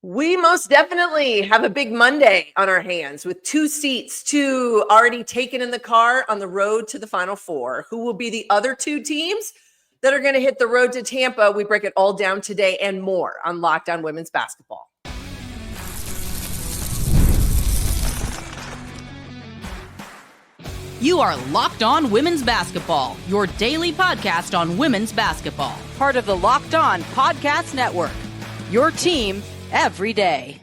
We most definitely have a big Monday on our hands with two seats, already taken in the car on the road to the Final Four. Who will be the other two teams that are going to hit the road to Tampa? We break it all down today and more on Locked On Women's Basketball. You are Locked On Women's Basketball, your daily podcast on women's basketball. Part of the Locked On Podcast Network, your team every day.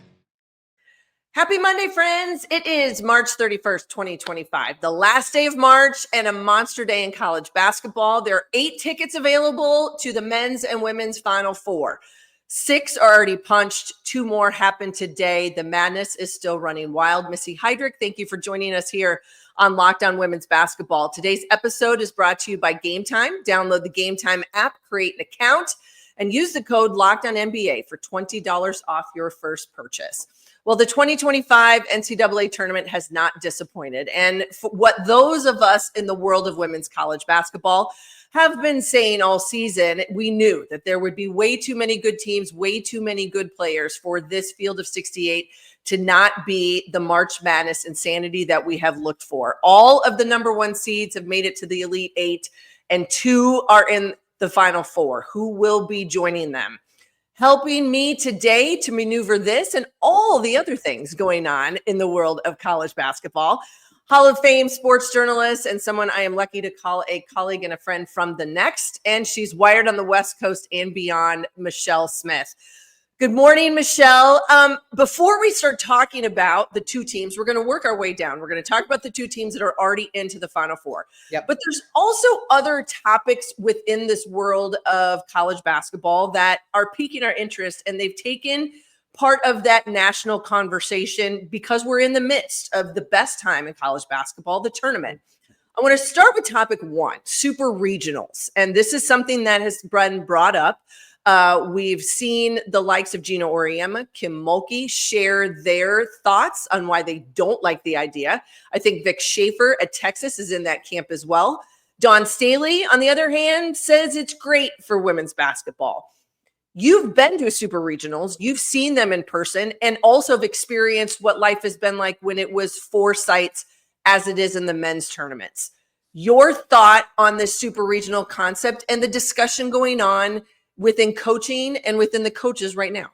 Happy Monday, friends. It is March 31st, 2025, the last day of March and a monster day in college basketball. There are 8 tickets available to the men's and women's Final Four. 6 are already punched. 2 more happen today. The madness is still running wild. Missy Heidrick, thank you for joining us here on Locked On Women's Basketball. Today's episode is brought to you by Game Time. Download the Game Time app, create an account, and use the code LOCKEDONNBA for $20 off your first purchase. Well, the 2025 NCAA Tournament has not disappointed. And for what those of us in the world of women's college basketball have been saying all season, we knew that there would be way too many good teams, way too many good players for this field of 68 to not be the March Madness insanity that we have looked for. All of the number 1 seeds have made it to the Elite 8, and 2 are in the Final Four. Who will be joining them? Helping me today to maneuver this and all the other things going on in the world of college basketball, Hall of Fame sports journalist and someone I am lucky to call a colleague and a friend from the Next, and she's wired on the West Coast and beyond, Michelle Smith. Good morning, Michelle. Before we start talking about the 2 teams, we're going to work our way down. We're going to talk about the 2 teams that are already into the Final Four. Yep. But there's also other topics within this world of college basketball that are piquing our interest, and they've taken part of that national conversation because we're in the midst of the best time in college basketball, the tournament. I want to start with topic 1, super regionals. And this is something that has been brought up. We've seen the likes of Gina Auriemma, Kim Mulkey share their thoughts on why they don't like the idea. I think Vic Schaefer at Texas is in that camp as well. Dawn Staley, on the other hand, says it's great for women's basketball. You've been to super regionals, you've seen them in person, and also have experienced what life has been like when it was 4 sites as it is in the men's tournaments. Your thought on this super regional concept and the discussion going on within coaching and within the coaches right now?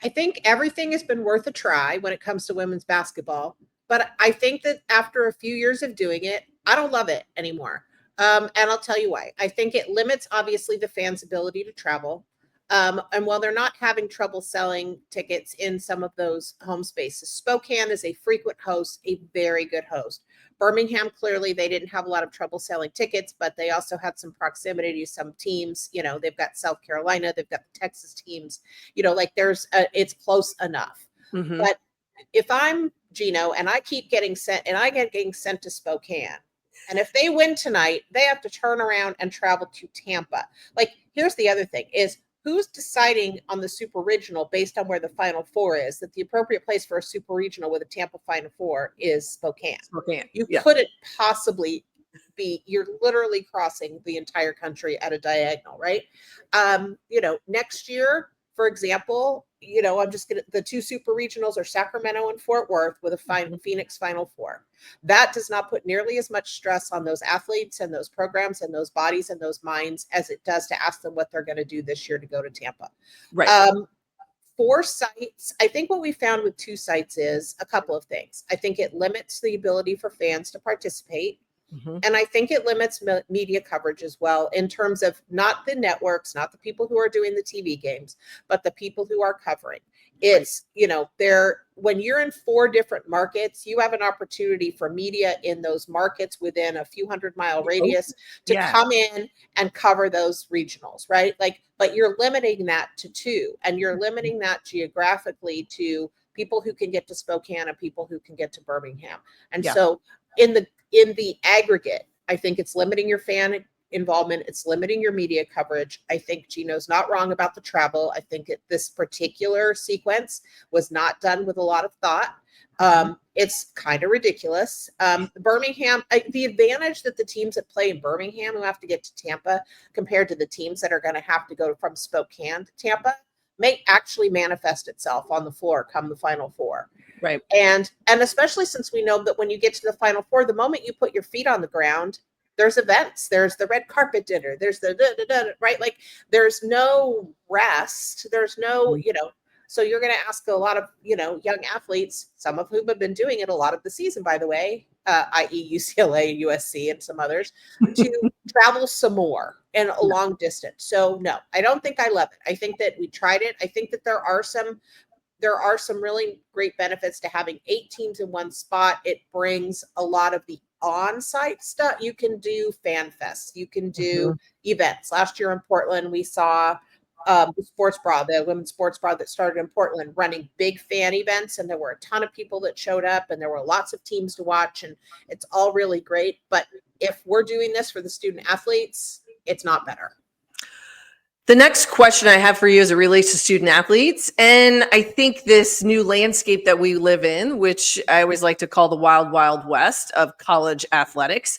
I think everything has been worth a try when it comes to women's basketball. But I think that after a few years of doing it, I don't love it anymore. And I'll tell you why. I think it limits, obviously, the fans' ability to travel. And while they're not having trouble selling tickets in some of those home spaces, Spokane is a frequent host, a very good host. Birmingham, clearly, they didn't have a lot of trouble selling tickets, but they also had some proximity to some teams. You know, they've got South Carolina, they've got the Texas teams. You know, like it's close enough. Mm-hmm. But if I'm Gino and I keep getting sent, and I get getting sent to Spokane, and if they win tonight, they have to turn around and travel to Tampa. Like, here's the other thing is, who's deciding on the super regional based on where the Final Four is, that the appropriate place for a super regional with a Tampa Final Four is Spokane? You couldn't possibly be, you're literally crossing the entire country at a diagonal, right? You know, next year, for example, you know, the 2 super regionals are Sacramento and Fort Worth with a Phoenix Final Four. That does not put nearly as much stress on those athletes and those programs and those bodies and those minds as it does to ask them what they're going to do this year to go to Tampa. Right. 4 sites. I think what we found with 2 sites is a couple of things. I think it limits the ability for fans to participate. Mm-hmm. And I think it limits media coverage as well, in terms of not the networks, not the people who are doing the TV games, but the people who are covering. It's, you know, when you're in 4 different markets, you have an opportunity for media in those markets within a few 100-mile radius to come in and cover those regionals, right? Like, but you're limiting that to 2, and you're limiting that geographically to people who can get to Spokane and people who can get to Birmingham. And so in the aggregate, I think it's limiting your fan involvement. It's limiting your media coverage. I think Gino's not wrong about the travel. I think this particular sequence was not done with a lot of thought. It's kind of ridiculous. Birmingham, the advantage that the teams that play in Birmingham who have to get to Tampa compared to the teams that are going to have to go from Spokane to Tampa, may actually manifest itself on the floor come the Final Four. Right. And especially since we know that when you get to the Final Four, the moment you put your feet on the ground, there's events, there's the red carpet dinner, there's the right? Like there's no rest, there's no, so you're going to ask a lot of, young athletes, some of whom have been doing it a lot of the season, by the way, i.e. UCLA, USC, and some others, to travel some more and a long distance. So no, I don't think I love it. I think that we tried it. I think that there are some really great benefits to having 8 teams in one spot. It brings a lot of the on-site stuff. You can do fan fests. You can do events. Last year in Portland, we saw the women's sports bra that started in Portland running big fan events. And there were a ton of people that showed up and there were lots of teams to watch. And it's all really great. But if we're doing this for the student athletes, it's not better. The next question I have for you as it relates to student athletes, and I think this new landscape that we live in, which I always like to call the wild, wild west of college athletics,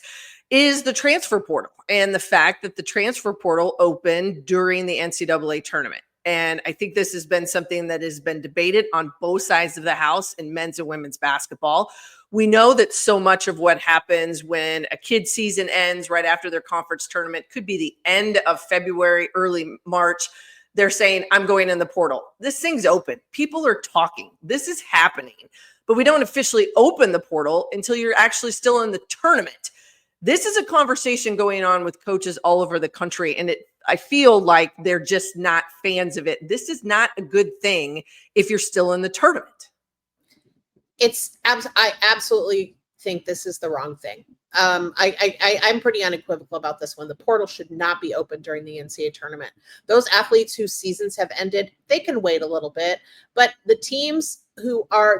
is the transfer portal and the fact that the transfer portal opened during the NCAA tournament. And I think this has been something that has been debated on both sides of the house in men's and women's basketball. We know that so much of what happens when a kid's season ends right after their conference tournament could be the end of February, early March. They're saying, I'm going in the portal. This thing's open. People are talking. This is happening. But we don't officially open the portal until you're actually still in the tournament. This is a conversation going on with coaches all over the country. And I feel like they're just not fans of it. This is not a good thing if you're still in the tournament. I absolutely think this is the wrong thing. I'm pretty unequivocal about this one. The portal should not be open during the NCAA tournament. Those athletes whose seasons have ended, they can wait a little bit, but the teams who are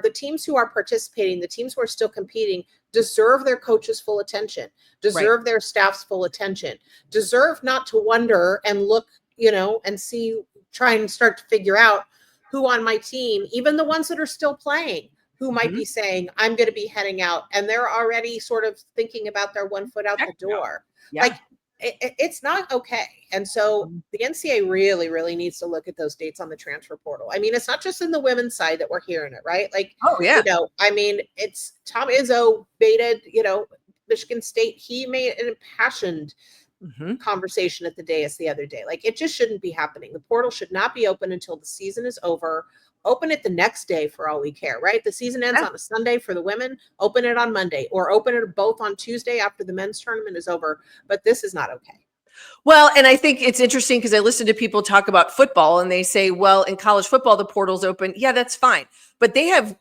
participating, the teams who are still competing, deserve their coaches' full attention, deserve their staff's full attention, deserve not to wonder and look, and try and start to figure out who on my team, even the ones that are still playing, who might be saying, I'm going to be heading out. And they're already sort of thinking about their one foot out the door. Yeah. Like it's not okay. And so the NCAA really, really needs to look at those dates on the transfer portal. I mean, it's not just in the women's side that we're hearing it, right? Like, it's Tom Izzo baited, Michigan State. He made an impassioned conversation at the dais the other day. Like, it just shouldn't be happening. The portal should not be open until the season is over. Open it the next day for all we care, right? The season ends on a Sunday for the women. Open it on Monday, or open it both on Tuesday after the men's tournament is over. But this is not okay. Well, and I think it's interesting because I listen to people talk about football and they say, well, in college football, the portal's open. Yeah, that's fine. But they have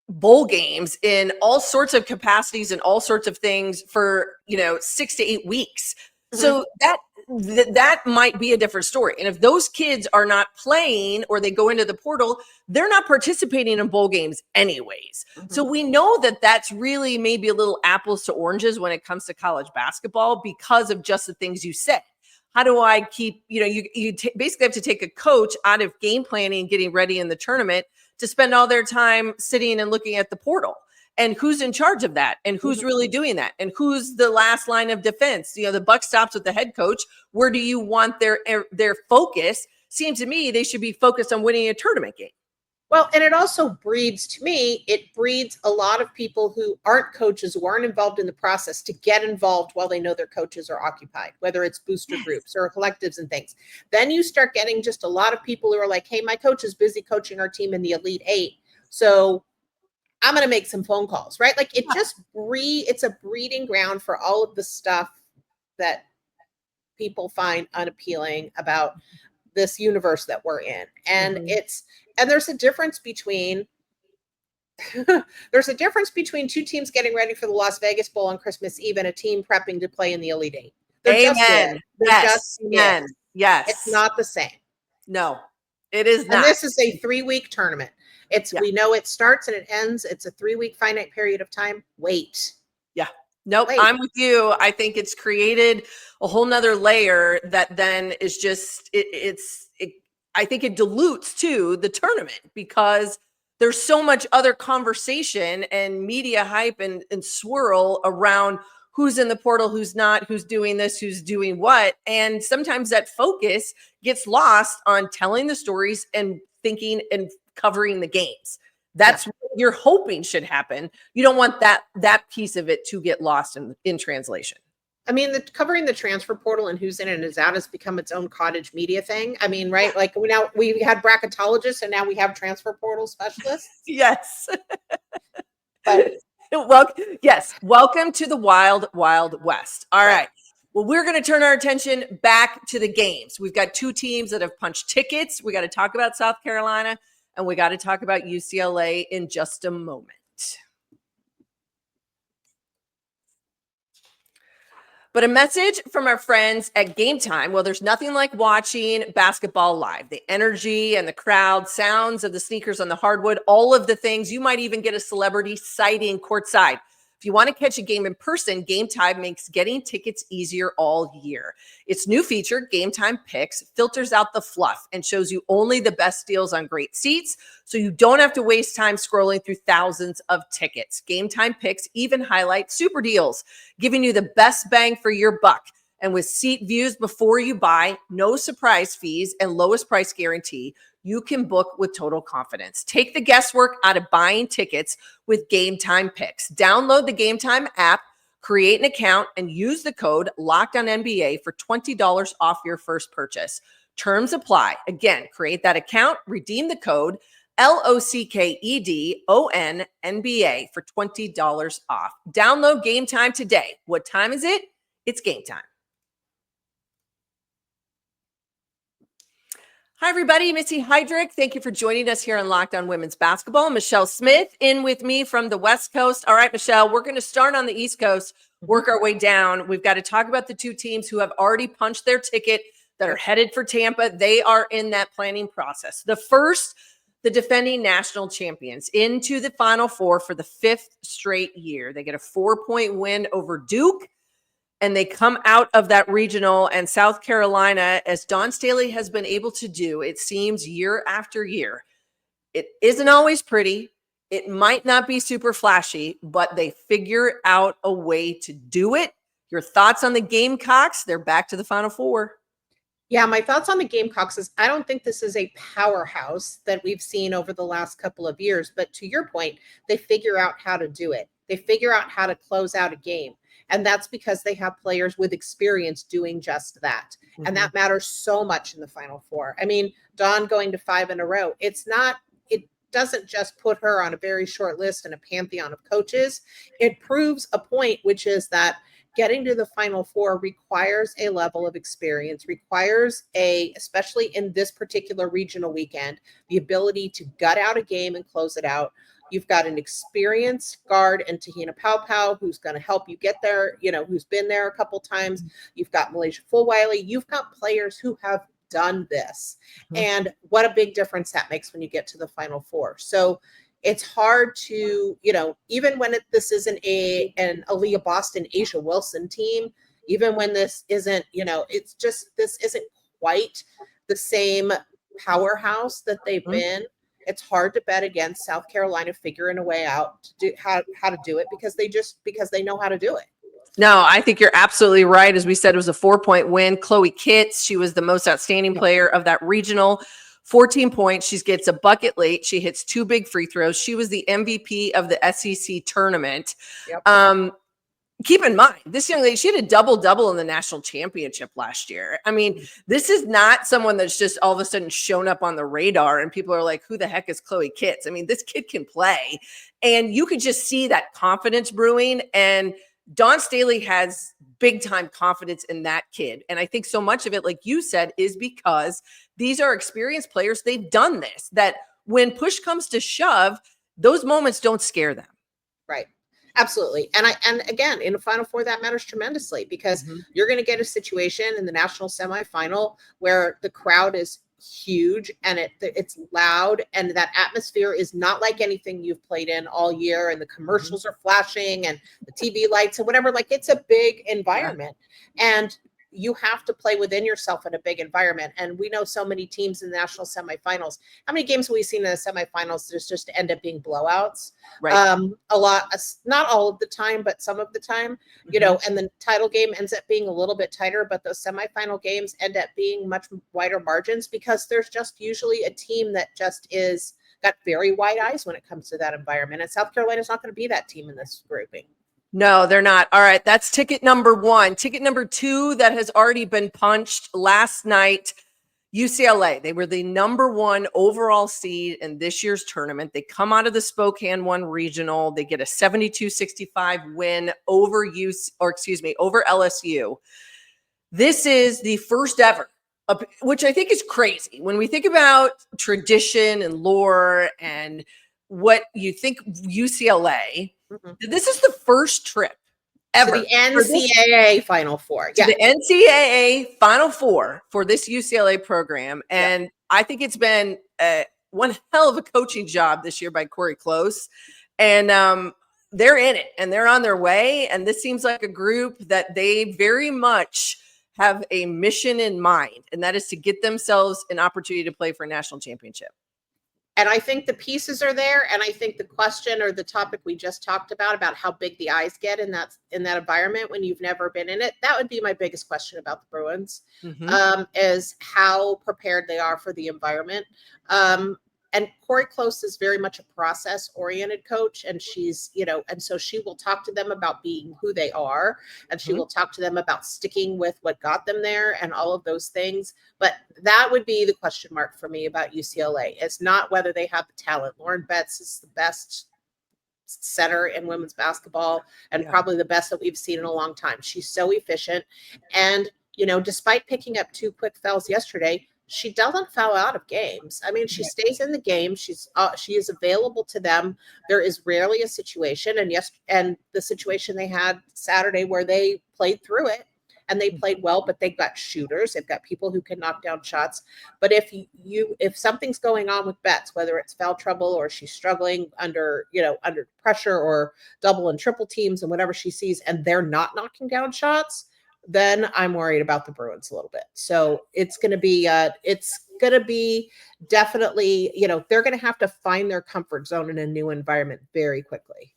bowl games in all sorts of capacities and all sorts of things for, 6 to 8 weeks. So that might be a different story. And if those kids are not playing or they go into the portal, they're not participating in bowl games anyways. So we know that that's really maybe a little apples to oranges when it comes to college basketball because of just the things you said. How do I keep, you basically have to take a coach out of game planning and getting ready in the tournament to spend all their time sitting and looking at the portal. And who's in charge of that? And who's really doing that? And who's the last line of defense? The buck stops with the head coach. Where do you want their focus? Seems to me they should be focused on winning a tournament game. Well, and it also breeds a lot of people who aren't coaches, who aren't involved in the process, to get involved while they know their coaches are occupied, whether it's booster groups or collectives and things. Then you start getting just a lot of people who are like, hey, my coach is busy coaching our team in the Elite Eight. So I'm going to make some phone calls, right? Like it's a breeding ground for all of the stuff that people find unappealing about this universe that we're in. And there's a difference between two teams getting ready for the Las Vegas Bowl on Christmas Eve and a team prepping to play in the Elite Eight. Amen. Yes. Yes. It's not the same. No, it is not. And this is a 3-week tournament. We know it starts and it ends. It's a 3-week finite period of time. Wait. Yeah. Nope. I'm with you. I think it's created a whole nother layer that then is just, I think it dilutes too the tournament because there's so much other conversation and media hype and swirl around who's in the portal, who's not, who's doing this, who's doing what. And sometimes that focus gets lost on telling the stories and thinking and covering the games. That's what you're hoping should happen. You don't want that piece of it to get lost in translation. I mean, covering the transfer portal and who's in and is out has become its own cottage media thing. I mean, right? Like we had bracketologists and now we have transfer portal specialists. Yes. But welcome to the wild, wild west. All right. Well, we're going to turn our attention back to the games. We've got two teams that have punched tickets. We got to talk about South Carolina and we got to talk about UCLA in just a moment. But a message from our friends at Game Time. Well, there's nothing like watching basketball live. The energy and the crowd, sounds of the sneakers on the hardwood, all of the things. You might even get a celebrity sighting courtside. If you want to catch a game in person, Game Time makes getting tickets easier all year. Its new feature, Game Time Picks, filters out the fluff and shows you only the best deals on great seats, so you don't have to waste time scrolling through thousands of tickets. Game Time Picks even highlight super deals, giving you the best bang for your buck. And with seat views before you buy, no surprise fees, and lowest price guarantee, you can book with total confidence. Take the guesswork out of buying tickets with Game Time Picks. Download the Game Time app, create an account, and use the code LOCKEDONNBA for $20 off your first purchase. Terms apply. Again, create that account, redeem the code LOCKEDONNBA for $20 off. Download Game Time today. What time is it? It's game time. Hi, everybody. Missy Heidrick. Thank you for joining us here on Locked On Women's Basketball. Michelle Smith in with me from the West Coast. All right, Michelle, we're going to start on the East Coast, work our way down. We've got to talk about the two teams who have already punched their ticket that are headed for Tampa. They are in that planning process. The first, the defending national champions into the Final Four for the fifth straight year. They get a 4-point win over Duke. And they come out of that regional, and South Carolina, as Dawn Staley has been able to do, it seems year after year, it isn't always pretty. It might not be super flashy, but they figure out a way to do it. Your thoughts on the Gamecocks? They're back to the Final Four. Yeah, my thoughts on the Gamecocks is I don't think this is a powerhouse that we've seen over the last couple of years. But to your point, they figure out how to do it. They figure out how to close out a game. And that's because they have players with experience doing just that. Mm-hmm. And that matters so much in the Final Four. I mean, Dawn going to 5 in a row, it doesn't just put her on a very short list and a pantheon of coaches. It proves a point, which is that getting to the Final Four requires a level of experience, requires especially in this particular regional weekend, the ability to gut out a game and close it out. You've got an experienced guard in Tahina Paopao who's going to help you get there, who's been there a couple times. You've got Malaysia Fulwiley. You've got players who have done this. Mm-hmm. And what a big difference that makes when you get to the Final Four. So it's hard to, even when this isn't an Aaliyah Boston, Asia Wilson team, even when this isn't, it's just, this isn't quite the same powerhouse that they've mm-hmm. been. It's hard to bet against South Carolina figuring a way out to do how to do it because they know how to do it. No, I think you're absolutely right. As we said, it was a 4-point win. Chloe Kitts, she was the most outstanding player of that regional. 14 points. She gets a bucket late. She hits 2 big free throws. She was the MVP of the SEC tournament. Yep. Keep in mind, this young lady, she had a double-double in the national championship last year. I mean, this is not someone that's just all of a sudden shown up on the radar and people are like, who the heck is Chloe Kitts? I mean, this kid can play. And you could just see that confidence brewing. And Dawn Staley has big-time confidence in that kid. And I think so much of it, like you said, is because these are experienced players. They've done this, that when push comes to shove, those moments don't scare them. Right. Absolutely. And again, in the Final Four, that matters tremendously because mm-hmm. you're going to get a situation in the national semifinal where the crowd is huge and it's loud and that atmosphere is not like anything you've played in all year and the commercials mm-hmm. are flashing and the TV lights and whatever. Like it's a big environment. Yeah. And you have to play within yourself in a big environment. And we know so many teams in the national semifinals. How many games have we seen in the semifinals just end up being blowouts? Right. A lot, not all of the time, but some of the time, and the title game ends up being a little bit tighter, but those semifinal games end up being much wider margins because there's just usually a team that just got very wide eyes when it comes to that environment. And South Carolina's not going to be that team in this grouping. No, they're not. All right. That's ticket number 1. Ticket number 2 that has already been punched last night, UCLA. They were the number 1 overall seed in this year's tournament. They come out of the Spokane 1 regional. They get a 72-65 win over LSU. This is the first ever, which I think is crazy. When we think about tradition and lore and what you think UCLA, this is the first trip ever. To the NCAA Final Four. To the NCAA Final Four for this UCLA program. And I think it's been one hell of a coaching job this year by Corey Close. And they're in it and they're on their way. And this seems like a group that they very much have a mission in mind, and that is to get themselves an opportunity to play for a national championship. And I think the pieces are there. And I think the question or the topic we just talked about how big the eyes get in that environment when you've never been in it, that would be my biggest question about the Bruins, is how prepared they are for the environment. And Corey Close is very much a process-oriented coach, and she's, and so she will talk to them about being who they are, and she will talk to them about sticking with what got them there and all of those things. But that would be the question mark for me about UCLA. It's not whether they have the talent. Lauren Betts is the best center in women's basketball and probably the best that we've seen in a long time. She's so efficient. And, despite picking up 2 quick fouls yesterday, she doesn't foul out of games. I mean, she stays in the game. She is available to them. There is rarely a situation, and the situation they had Saturday where they played through it and they played well, but they've got shooters. They've got people who can knock down shots. But if something's going on with Betts, whether it's foul trouble or she's struggling under pressure or double and triple teams and whatever she sees, and they're not knocking down shots, then I'm worried about the Bruins a little bit. So it's going to be definitely, they're going to have to find their comfort zone in a new environment very quickly.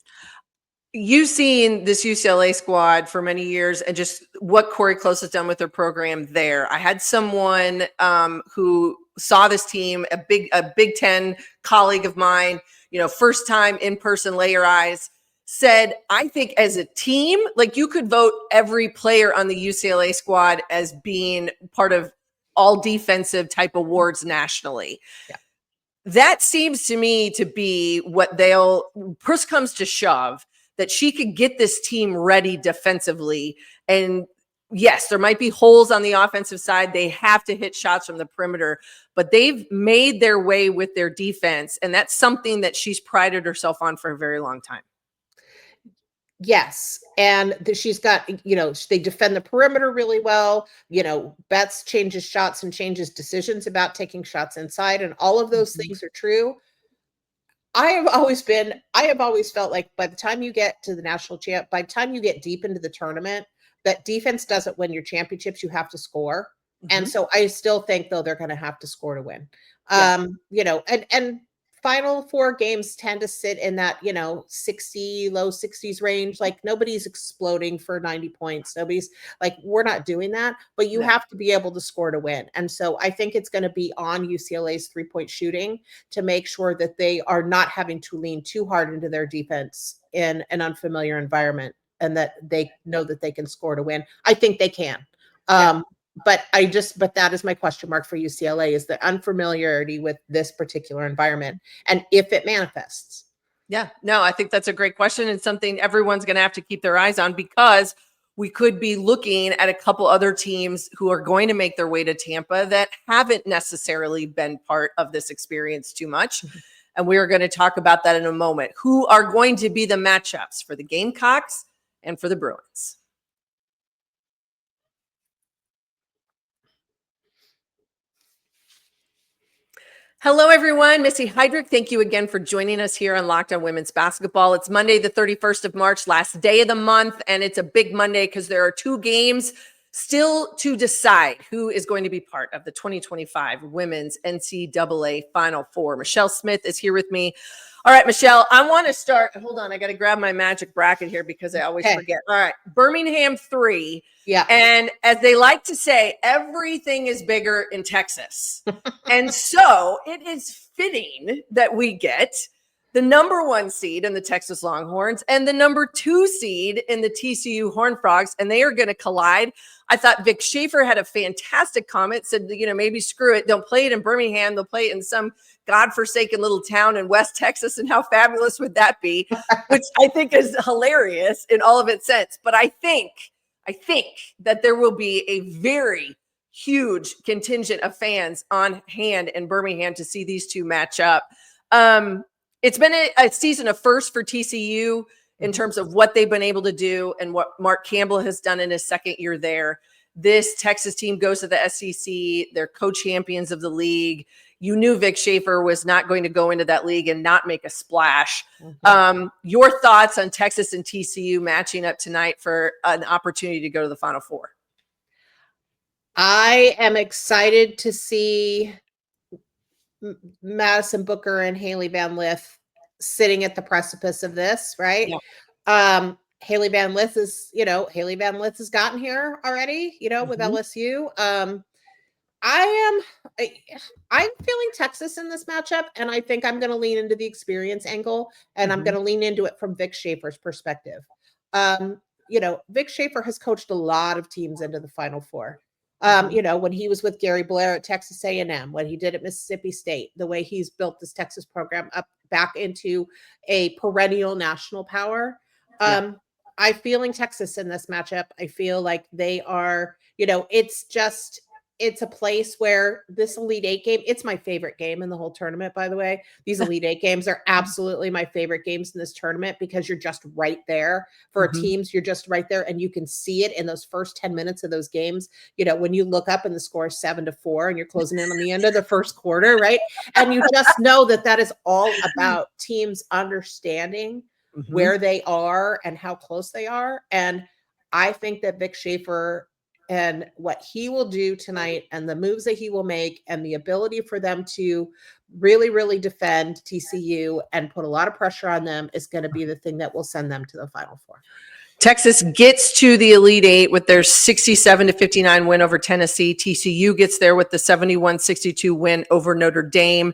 You've seen this UCLA squad for many years and just what Corey Close has done with their program there. I had someone who saw this team, a Big Ten colleague of mine, first time in person, lay your eyes, said, I think as a team, like you could vote every player on the UCLA squad as being part of all defensive type awards nationally. Yeah. That seems to me to be what push comes to shove, that she could get this team ready defensively. And yes, there might be holes on the offensive side. They have to hit shots from the perimeter, but they've made their way with their defense. And that's something that she's prided herself on for a very long time. Yes. And she's got, they defend the perimeter really well. Betts changes shots and changes decisions about taking shots inside. And all of those things are true. I have always felt like by the time you get to the national champ, by the time you get deep into the tournament, that defense doesn't win your championships. You have to score. And so I still think, though, they're going to have to score to win. And Final Four games tend to sit in that, 60, low 60s range. Like nobody's exploding for 90 points. Nobody's like, we're not doing that, but you have to be able to score to win. And so I think it's going to be on UCLA's 3-point shooting to make sure that they are not having to lean too hard into their defense in an unfamiliar environment and that they know that they can score to win. I think they can. But that is my question mark for UCLA, is the unfamiliarity with this particular environment and if it manifests. Yeah, no, I think that's a great question and something everyone's going to have to keep their eyes on, because we could be looking at a couple other teams who are going to make their way to Tampa that haven't necessarily been part of this experience too much. And we are going to talk about that in a moment. Who are going to be the matchups for the Gamecocks and for the Bruins? Hello, everyone. Missy Heidrick, thank you again for joining us here on Locked On Women's Basketball. It's Monday, the 31st of March, last day of the month, and it's a big Monday because there are 2 games Still to decide who is going to be part of the 2025 Women's NCAA Final Four. Michelle Smith is here with me. All right, Michelle, I want to start. Hold on. I got to grab my magic bracket here because I always forget. All right. Birmingham 3. Yeah. And as they like to say, everything is bigger in Texas. And so it is fitting that we get the number 1 seed in the Texas Longhorns and the number 2 seed in the TCU Horned Frogs, and they are going to collide. I thought Vic Schaefer had a fantastic comment, said, maybe screw it. Don't play it in Birmingham. They'll play it in some godforsaken little town in West Texas. And how fabulous would that be? Which I think is hilarious in all of its sense. But I think that there will be a very huge contingent of fans on hand in Birmingham to see these two match up. It's been a season of first for TCU in terms of what they've been able to do and what Mark Campbell has done in his second year there. This Texas team goes to the SEC. They're co-champions of the league. You knew Vic Schaefer was not going to go into that league and not make a splash. Your thoughts on Texas and TCU matching up tonight for an opportunity to go to the Final Four? I am excited to see Madison Booker and Haley Van Lith sitting at the precipice of this, right? Yeah. Haley Van Lith has gotten here already, with LSU. I'm feeling Texas in this matchup, and I think I'm going to lean into the experience angle, and I'm going to lean into it from Vic Schaefer's perspective. Vic Schaefer has coached a lot of teams into the Final Four. When he was with Gary Blair at Texas A&M, when he did at Mississippi State, the way he's built this Texas program up back into a perennial national power. I'm feeling Texas in this matchup. I feel like they are, it's a place where this Elite Eight game, it's my favorite game in the whole tournament, by the way. These Elite Eight games are absolutely my favorite games in this tournament because you're just right there for teams. You're just right there, and you can see it in those first 10 minutes of those games. When you look up and the score is 7-4 and you're closing in on the end of the first quarter, right? And you just know that is all about teams understanding where they are and how close they are. And I think that Vic Schaefer and what he will do tonight and the moves that he will make and the ability for them to really, really defend TCU and put a lot of pressure on them is going to be the thing that will send them to the Final Four. Texas gets to the Elite Eight with their 67-59 win over Tennessee. TCU gets there with the 71-62 win over Notre Dame.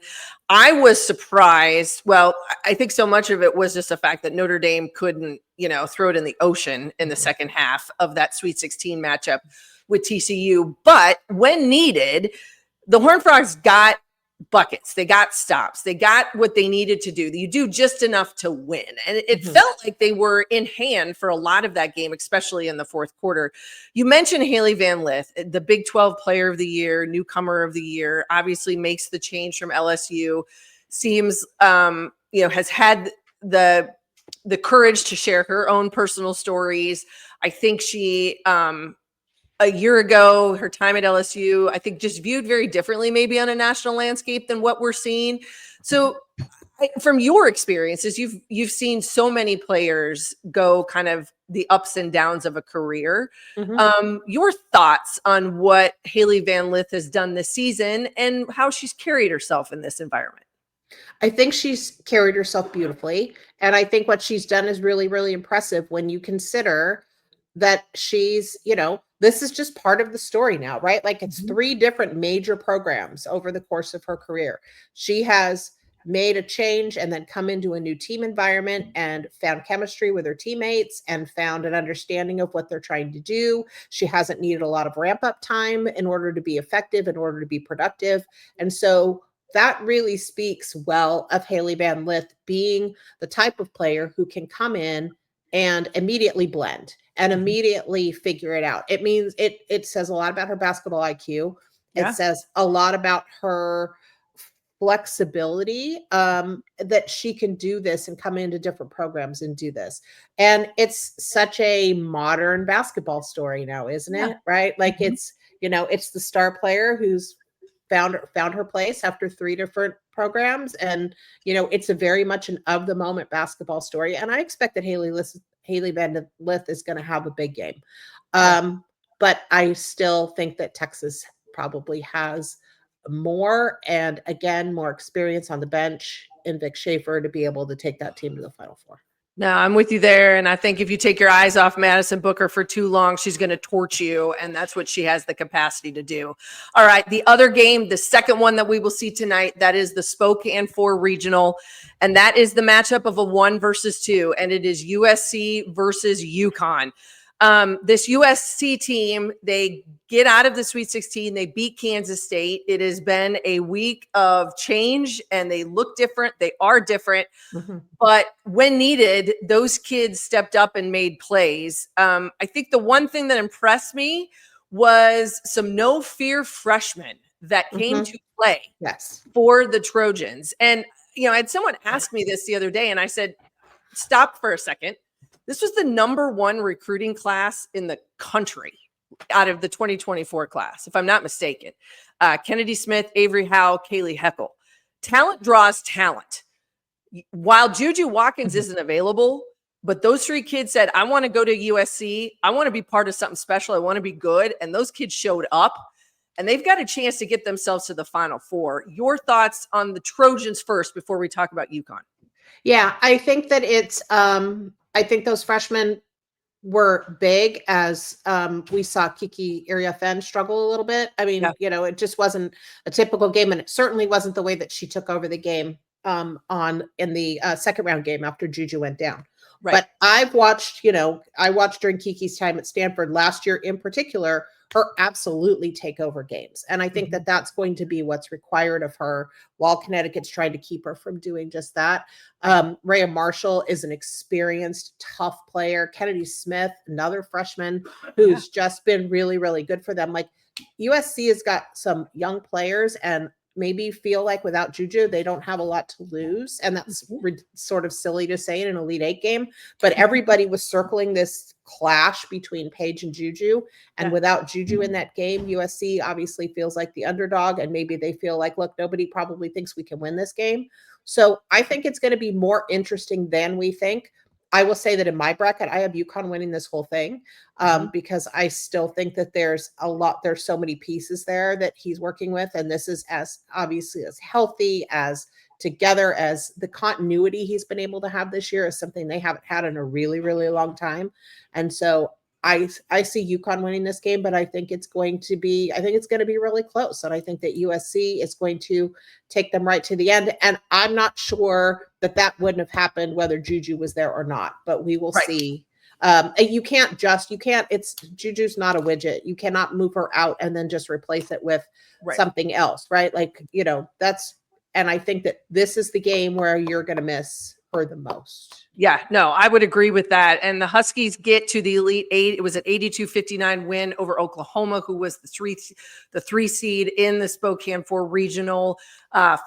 I was surprised. Well, I think so much of it was just the fact that Notre Dame couldn't, throw it in the ocean in the second half of that Sweet 16 matchup with TCU. But when needed, the Horned Frogs got buckets. They got stops. They got what they needed to do. You do just enough to win. And it felt like they were in hand for a lot of that game, especially in the fourth quarter. You mentioned Haley Van Lith, the Big 12 Player of the Year, Newcomer of the Year, obviously makes the change from LSU, seems, has had the courage to share her own personal stories. I think she, a year ago, her time at LSU, I think just viewed very differently maybe on a national landscape than what we're seeing. So from your experiences, you've seen so many players go kind of the ups and downs of a career. Your thoughts on what Haley Van Lith has done this season and how she's carried herself in this environment? I think she's carried herself beautifully. And I think what she's done is really, really impressive when you consider that she's, this is just part of the story now, right? Like it's 3 different major programs over the course of her career. She has made a change and then come into a new team environment and found chemistry with her teammates and found an understanding of what they're trying to do. She hasn't needed a lot of ramp up time in order to be effective, in order to be productive. And so that really speaks well of Haley Van Lith being the type of player who can come in and immediately blend and immediately figure it out. It means it says a lot about her basketball IQ. Yeah. It says a lot about her flexibility, that she can do this and come into different programs and do this. And it's such a modern basketball story now, isn't it? Right? Like it's the star player who's found her place after 3 different programs. And, it's a very much an of the moment basketball story. And I expect that Haley Van Lith is going to have a big game. But But I still think that Texas probably has more, and again, more experience on the bench in Vic Schaefer to be able to take that team to the Final Four. No, I'm with you there. And I think if you take your eyes off Madison Booker for too long, she's going to torch you. And that's what she has the capacity to do. All right. The other game, the second one that we will see tonight, that is the Spokane 4 regional. And that is the matchup of a 1 versus 2. And it is USC versus UConn. This USC team, they get out of the Sweet 16. They beat Kansas State. It has been a week of change, and they look different. They are different. Mm-hmm. But when needed, those kids stepped up and made plays. I think the one thing that impressed me was some no-fear freshmen that came to play for the Trojans. And, I had someone ask me this the other day, and I said, stop for a second. This was the #1 recruiting class in the country out of the 2024 class, if I'm not mistaken. Kennedy Smith, Avery Howe, Kaylee Heckel. Talent draws talent. While Juju Watkins isn't available, but those 3 kids said, I want to go to USC. I want to be part of something special. I want to be good. And those kids showed up, and they've got a chance to get themselves to the Final Four. Your thoughts on the Trojans first before we talk about UConn? Yeah, I think that it's I think those freshmen were big, as we saw Kiki Iriafen struggle a little bit. I mean, it just wasn't a typical game, and it certainly wasn't the way that she took over the game in the second round game after Juju went down. Right. But I watched during Kiki's time at Stanford last year in particular, her absolutely take over games. And I think that that's going to be what's required of her while Connecticut's trying to keep her from doing just that. Rhea Marshall is an experienced, tough player. Kennedy Smith, another freshman who's just been really, really good for them. Like, USC has got some young players, and maybe feel like without Juju, they don't have a lot to lose. And that's sort of silly to say in an Elite Eight game, but everybody was circling this clash between Paige and Juju. And without Juju in that game, USC obviously feels like the underdog. And maybe they feel like, look, nobody probably thinks we can win this game. So I think it's going to be more interesting than we think. I will say that in my bracket, I have UConn winning this whole thing because I still think that there's so many pieces there that he's working with. And this is as obviously as healthy, as together, as the continuity he's been able to have this year is something they haven't had in a really, really long time. And so I see UConn winning this game, but I think it's going to be really close. And I think that USC is going to take them right to the end. And I'm not sure that wouldn't have happened whether Juju was there or not, but we will see. Juju's not a widget. You cannot move her out and then just replace it with something else, right? Like, and I think that this is the game where you're going to miss her the most. Yeah, no, I would agree with that. And the Huskies get to the Elite Eight. It was an 82-59 win over Oklahoma, who was the 3 seed in the Spokane 4 regional.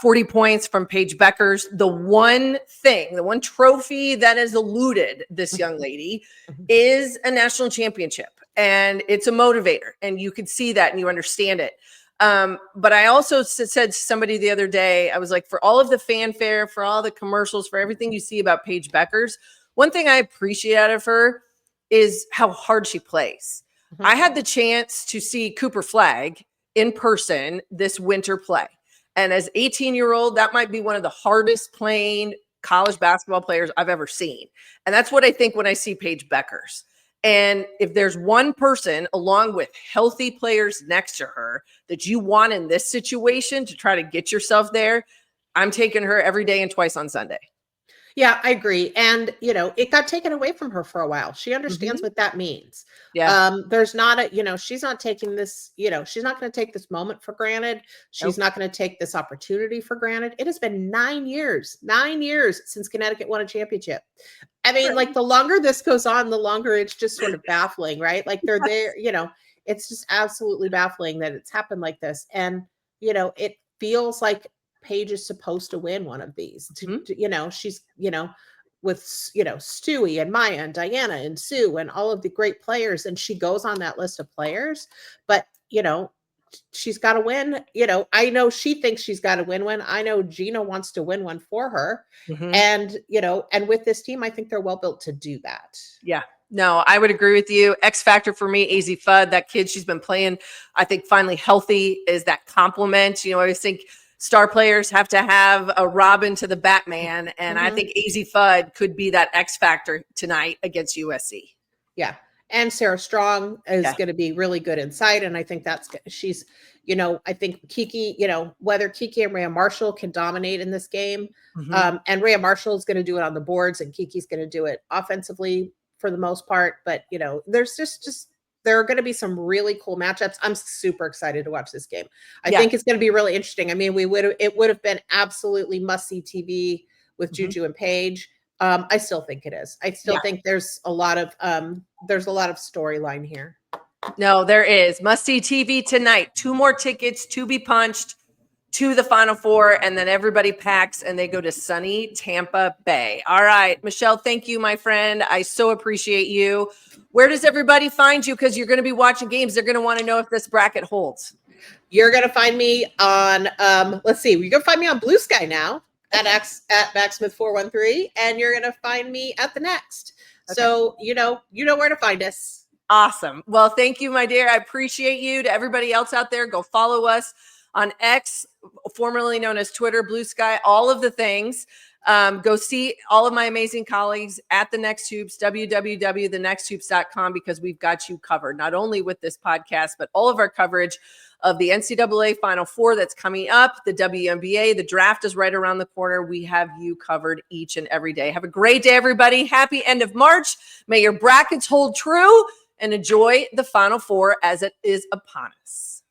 40 points from Paige Beckers. The one trophy that has eluded this young lady is a national championship. And it's a motivator. And you can see that and you understand it. But I also said to somebody the other day, I was like, for all of the fanfare, for all the commercials, for everything you see about Paige Beckers, one thing I appreciate out of her is how hard she plays. I had the chance to see Cooper Flagg in person this winter play. And as 18-year-old, that might be one of the hardest playing college basketball players I've ever seen. And that's what I think when I see Paige Beckers. And if there's one person along with healthy players next to her that you want in this situation to try to get yourself there, I'm taking her every day and twice on Sunday. Yeah, I agree. And, it got taken away from her for a while. She understands what that means. Yeah. There's not she's not taking this, she's not going to take this moment for granted. She's not going to take this opportunity for granted. It has been 9 years since Connecticut won a championship. I mean, like, the longer this goes on, the longer it's just sort of baffling, right? Like, they're there, it's just absolutely baffling that it's happened like this. And, it feels like Paige is supposed to win one of these. She's, with, Stewie and Maya and Diana and Sue and all of the great players. And she goes on that list of players, but, she's got to win. I know she thinks she's got to win one. I know Gina wants to win one for her. And, and with this team, I think they're well built to do that. Yeah. No, I would agree with you. X factor for me, AZ Fudd, that kid, she's been playing, I think finally healthy is that compliment. I always think star players have to have a Robin to the Batman. And I think AZ Fudd could be that X factor tonight against USC. Yeah. And Sarah Strong is going to be really good inside. And I think she's, I think Kiki, whether Kiki and Rhea Marshall can dominate in this game. And Rhea Marshall is going to do it on the boards and Kiki's going to do it offensively for the most part. But, there's just there are going to be some really cool matchups. I'm super excited to watch this game. I think it's going to be really interesting. I mean, it would have been absolutely must-see TV with Juju and Paige. I still think it is. I still think there's a lot of storyline here. No, there is. Must-see TV tonight. 2 more tickets to be punched to the Final Four, and then everybody packs and they go to sunny Tampa Bay. All right, Michelle, thank you, my friend. I so appreciate you. Where does everybody find you? Because you're going to be watching games. They're going to want to know if this bracket holds. You're going to find me on, let's see, you're going to find me on Blue Sky now. At Backsmith413, and you're gonna find me at the Next. Okay. So you know where to find us. Awesome. Well, thank you, my dear. I appreciate you. To everybody else out there, go follow us on X, formerly known as Twitter, Blue Sky, all of the things. Go see all of my amazing colleagues at The Next Hoops, www.thenexthoops.com, because we've got you covered, not only with this podcast, but all of our coverage of the NCAA Final Four that's coming up, the WNBA, the draft is right around the corner. We have you covered each and every day. Have a great day, everybody. Happy end of March. May your brackets hold true and enjoy the Final Four as it is upon us.